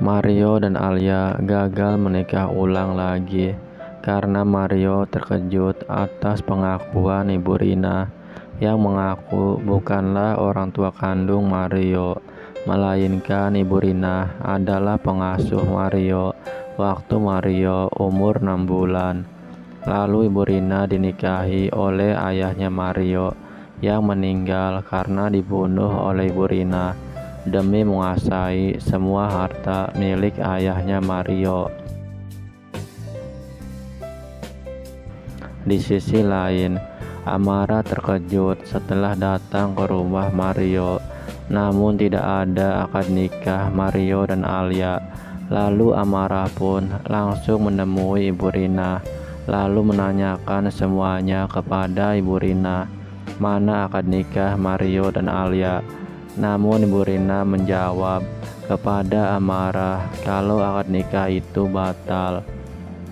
Mario dan Alia gagal menikah ulang lagi karena Mario terkejut atas pengakuan Ibu Rina yang mengaku bukanlah orang tua kandung Mario, melainkan Ibu Rina adalah pengasuh Mario waktu Mario umur 6 bulan. Lalu Ibu Rina dinikahi oleh ayahnya Mario yang meninggal karena dibunuh oleh Ibu Rina demi menguasai semua harta milik ayahnya Mario. Di sisi lain, Amara terkejut setelah datang ke rumah Mario, namun tidak ada akad nikah Mario dan Alia. Lalu Amara pun langsung menemui Ibu Rina, lalu menanyakan semuanya kepada Ibu Rina, mana akad nikah Mario dan Alia. Namun Ibu Rina menjawab kepada Amara kalau akad nikah itu batal.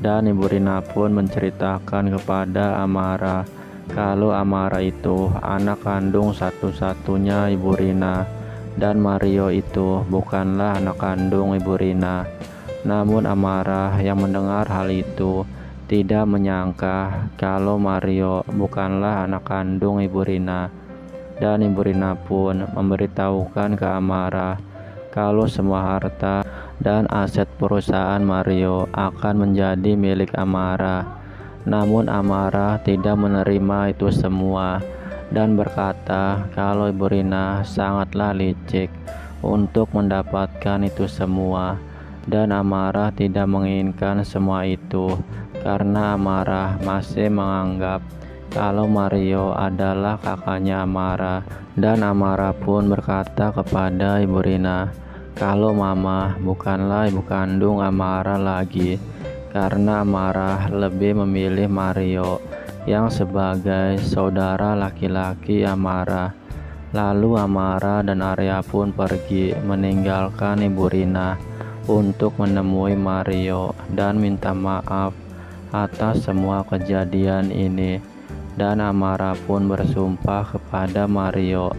Dan Ibu Rina pun menceritakan kepada Amara kalau Amara itu anak kandung satu-satunya Ibu Rina dan Mario itu bukanlah anak kandung Ibu Rina. Namun Amara yang mendengar hal itu tidak menyangka kalau Mario bukanlah anak kandung Ibu Rina. Dan Ibu Rina pun memberitahukan ke Amara kalau semua harta dan aset perusahaan Mario akan menjadi milik Amara. Namun Amara tidak menerima itu semua dan berkata kalau Ibu Rina sangatlah licik untuk mendapatkan itu semua. Dan Amara tidak menginginkan semua itu karena Amara masih menganggap kalau Mario adalah kakaknya Amara. Dan Amara pun berkata kepada Ibu Rina kalau Mama bukanlah ibu kandung Amara lagi karena Amara lebih memilih Mario yang sebagai saudara laki-laki Amara. Lalu Amara dan Arya pun pergi meninggalkan Ibu Rina untuk menemui Mario dan minta maaf atas semua kejadian ini. Dan Amara pun bersumpah kepada Mario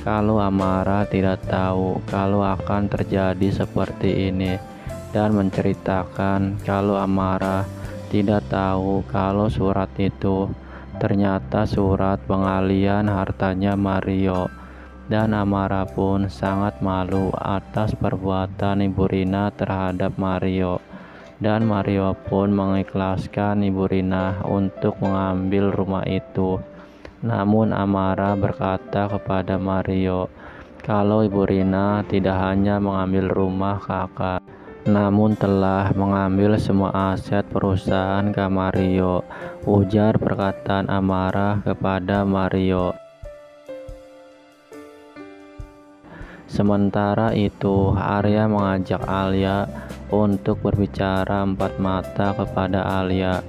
kalau Amara tidak tahu kalau akan terjadi seperti ini, dan menceritakan kalau Amara tidak tahu kalau surat itu ternyata surat pengalian hartanya Mario. Dan Amara pun sangat malu atas perbuatan Ibu Rina terhadap Mario. Dan Mario pun mengikhlaskan Ibu Rina untuk mengambil rumah itu. Namun Amara berkata kepada Mario kalau Ibu Rina tidak hanya mengambil rumah kakak, namun telah mengambil semua aset perusahaan ke Mario. Ujar perkataan Amara kepada Mario. Sementara itu, Arya mengajak Alia untuk berbicara empat mata kepada Alia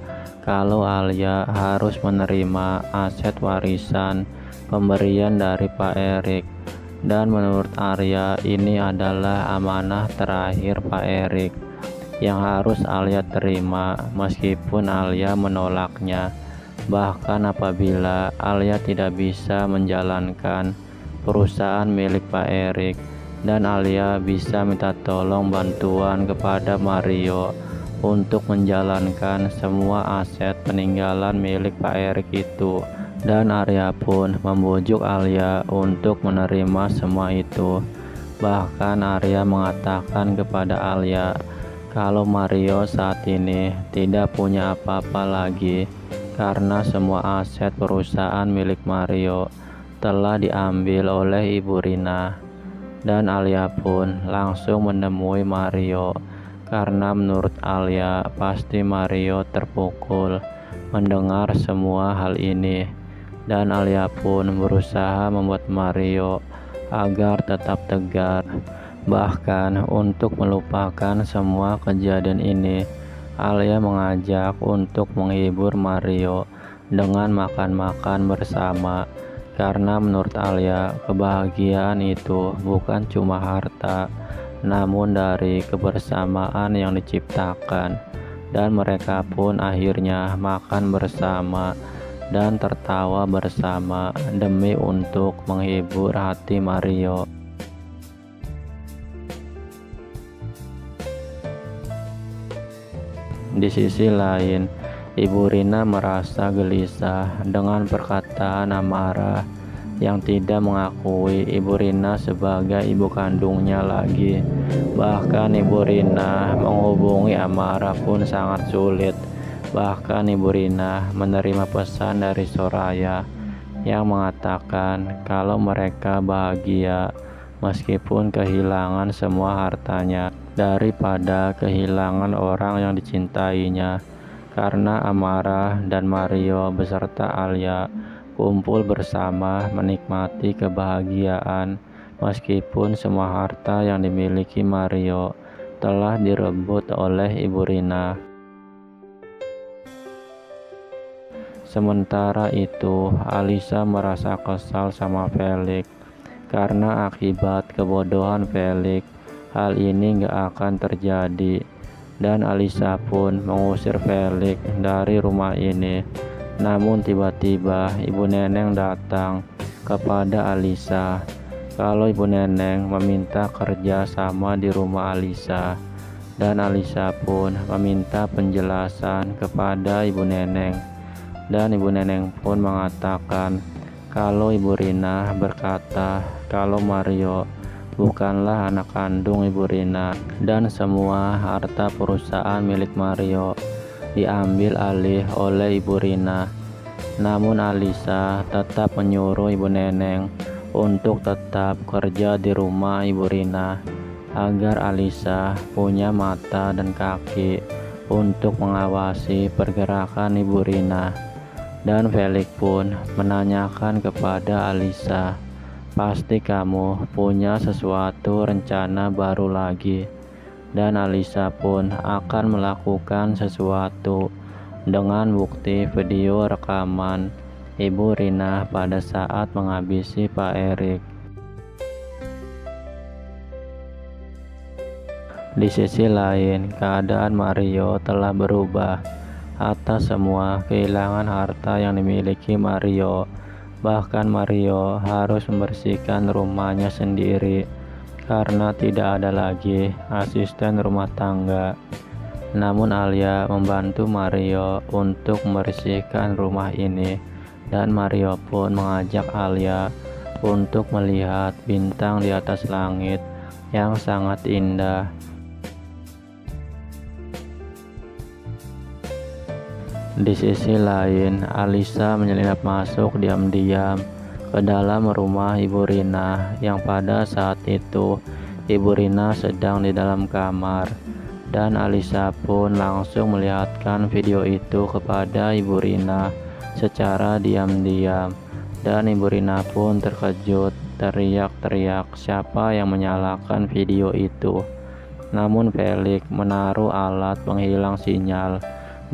kalau Alia harus menerima aset warisan pemberian dari Pak Erik. Dan menurut Arya ini adalah amanah terakhir Pak Erik yang harus Alia terima meskipun Alia menolaknya. Bahkan apabila Alia tidak bisa menjalankan perusahaan milik Pak Erik, dan Alia bisa minta tolong bantuan kepada Mario untuk menjalankan semua aset peninggalan milik Pak Erik itu. Dan Arya pun membujuk Alia untuk menerima semua itu. Bahkan Arya mengatakan kepada Alia kalau Mario saat ini tidak punya apa-apa lagi karena semua aset perusahaan milik Mario telah diambil oleh Ibu Rina. Dan Alia pun langsung menemui Mario karena menurut Alia pasti Mario terpukul mendengar semua hal ini. Dan Alia pun berusaha membuat Mario agar tetap tegar. Bahkan untuk melupakan semua kejadian ini, Alia mengajak untuk menghibur Mario dengan makan-makan bersama. Karena menurut Alia, kebahagiaan itu bukan cuma harta, namun dari kebersamaan yang diciptakan. Dan mereka pun akhirnya makan bersama dan tertawa bersama demi untuk menghibur hati Mario. Di sisi lain, Ibu Rina merasa gelisah dengan perkataan Amara yang tidak mengakui Ibu Rina sebagai ibu kandungnya lagi. Bahkan Ibu Rina menghubungi Amara pun sangat sulit. Bahkan Ibu Rina menerima pesan dari Soraya yang mengatakan kalau mereka bahagia meskipun kehilangan semua hartanya daripada kehilangan orang yang dicintainya. Karena Amara dan Mario beserta Alia kumpul bersama menikmati kebahagiaan meskipun semua harta yang dimiliki Mario telah direbut oleh Ibu Rina. Sementara itu, Alisa merasa kesal sama Felix karena akibat kebodohan Felix, hal ini gak akan terjadi. Dan Alisa pun mengusir Felix dari rumah ini. Namun tiba-tiba Ibu Neneng datang kepada Alisa kalau Ibu Neneng meminta kerja sama di rumah Alisa. Dan Alisa pun meminta penjelasan kepada Ibu Neneng. Dan Ibu Neneng pun mengatakan kalau Ibu Rina berkata kalau Mario bukanlah anak kandung Ibu Rina dan semua harta perusahaan milik Mario diambil alih oleh Ibu Rina. Namun Alisa tetap menyuruh Ibu Neneng untuk tetap kerja di rumah Ibu Rina agar Alisa punya mata dan kaki untuk mengawasi pergerakan Ibu Rina. Dan Felix pun menanyakan kepada Alisa, pasti kamu punya sesuatu rencana baru lagi. Dan Alisa pun akan melakukan sesuatu dengan bukti video rekaman Ibu Rina pada saat menghabisi Pak Erik. Di sisi lain, keadaan Mario telah berubah. Atas semua kehilangan harta yang dimiliki Mario, bahkan Mario harus membersihkan rumahnya sendiri karena tidak ada lagi asisten rumah tangga. Namun Alia membantu Mario untuk membersihkan rumah ini, dan Mario pun mengajak Alia untuk melihat bintang di atas langit yang sangat indah. Di sisi lain, Alisa menyelinap masuk diam-diam ke dalam rumah Ibu Rina yang pada saat itu Ibu Rina sedang di dalam kamar. Dan Alisa pun langsung melihatkan video itu kepada Ibu Rina secara diam-diam. Dan Ibu Rina pun terkejut, teriak-teriak siapa yang menyalakan video itu. Namun Felix menaruh alat penghilang sinyal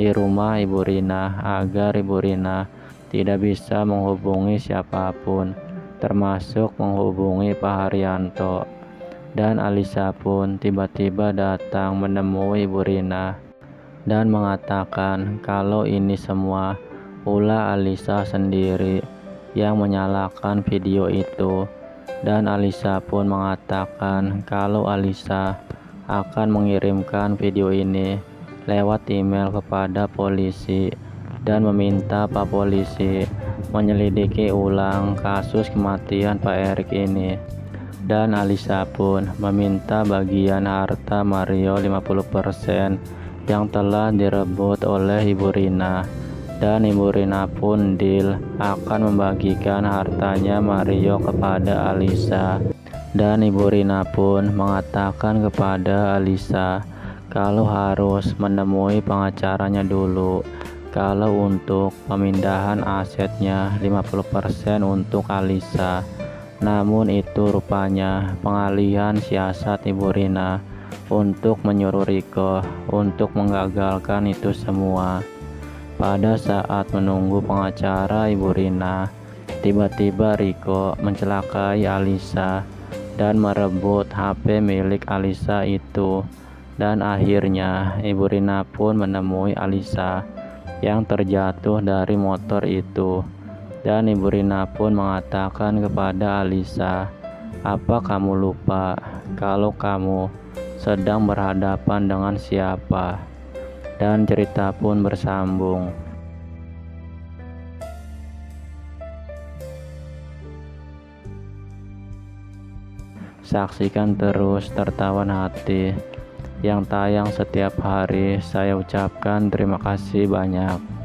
di rumah Ibu Rina agar Ibu Rina tidak bisa menghubungi siapapun, termasuk menghubungi Pak Haryanto. Dan Alisa pun tiba-tiba datang menemui Ibu Rina dan mengatakan kalau ini semua ulah Alisa sendiri yang menyalakan video itu. Dan Alisa pun mengatakan kalau Alisa akan mengirimkan video ini lewat email kepada polisi dan meminta Pak Polisi menyelidiki ulang kasus kematian Pak Erik ini. Dan Alisa pun meminta bagian harta Mario 50% yang telah direbut oleh Ibu Rina. Dan Ibu Rina pun deal akan membagikan hartanya Mario kepada Alisa. Dan Ibu Rina pun mengatakan kepada Alisa kalau harus menemui pengacaranya dulu kalau untuk pemindahan asetnya 50% untuk Alisa. Namun itu rupanya pengalihan siasat Ibu Rina untuk menyuruh Riko untuk menggagalkan itu semua. Pada saat menunggu pengacara Ibu Rina, tiba-tiba Riko mencelakai Alisa dan merebut HP milik Alisa itu. Dan akhirnya Ibu Rina pun menemui Alisa yang terjatuh dari motor itu. Dan Ibu Rina pun mengatakan kepada Alisa, apa kamu lupa kalau kamu sedang berhadapan dengan siapa? dan cerita pun bersambung. Saksikan terus Tertawan Hati yang tayang setiap hari. Saya ucapkan terima kasih banyak.